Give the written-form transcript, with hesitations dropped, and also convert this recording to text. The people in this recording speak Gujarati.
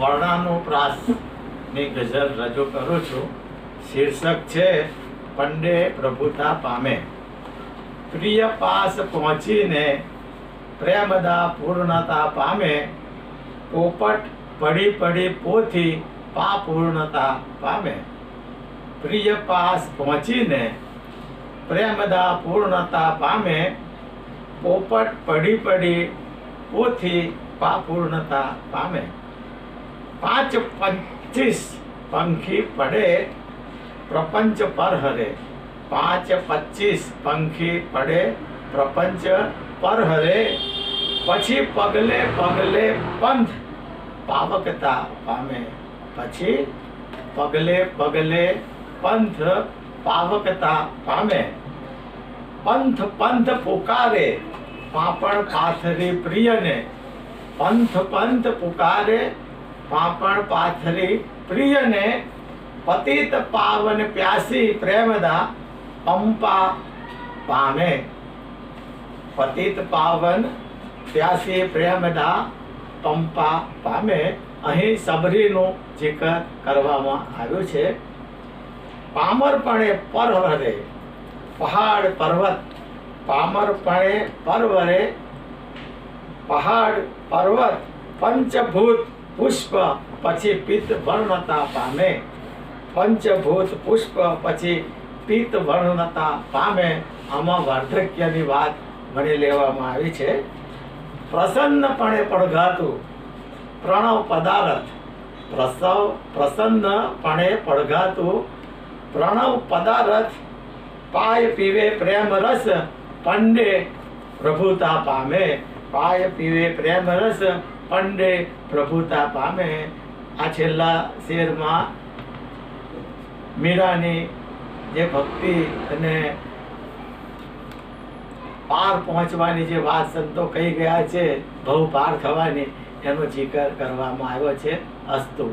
વર્ણાનુપ્રાસની ગઝલ રજૂ કરું છું. શીર્ષક છે પંડે પ્રભુતા પામે. પ્રિય પાસ પહોંચીને પ્રેમદા પૂર્ણતા પામે. પોપટ પડી પડી પોથી પા પૂર્ણતા પામે. પ્રિય પાસ પહોંચીને પ્રેમદા પૂર્ણતા પામે. પોપટ પડી પડી પોથી પા પૂર્ણતા પામે. 5:25 પંખી પડે પ્રપંચ પર હરે. 5:25 પંખી પડે પ્રપંચ પર હરે. પછી પગલે પગલે પંથ પાવકતા પામે. પછી પગલે પગલે પંથ પાવકતા પામે. પંથ પંથ પુકારે પાપણ પાથરી પ્રિયને. પંથ પંથ પુકારે પાપણ પાથરી પ્રિયને. પતિત પાવન પ્યાસી પ્રેમદા પંપા પામે. પતિત પાવન પ્યાસી પ્રેમદા પંપા પામે. અહીં સબરીનું જિકર કરવામાં આવ્યું છે. પામરપણે પરવરે પહાડ પર્વત. પામરપણે પરવરે પહાડ પર્વત. પંચભૂત પુષ્પ પછી પિત્ત વર્ણતા પામે. પંચભૂત પુષ્પ પછી પિત્ત વર્ણતા પામે. આમાં વાર્ધક્યની વાત ભણી લેવામાં આવી છે. પ્રસન્નપણે પડઘાતું પ્રણવ પદાર્થ. પ્રસન્નપણે પડઘાતું પ્રણવ પદાર્થ. પાય પીવે પ્રેમ રસ પંડે પ્રભુતા પામે. પાય પીવે પ્રેમ રસ પંડે પ્રભુતા પામે. આ છેલ્લા શેરમાં મીરાની જે ભક્તિ અને પાર પહોંચવાની જે વાત સંતો કહી ગયા છે, ભવ પાર થવાની, એનો જિકર કરવામાં આવ્યો છે. અસ્તુ.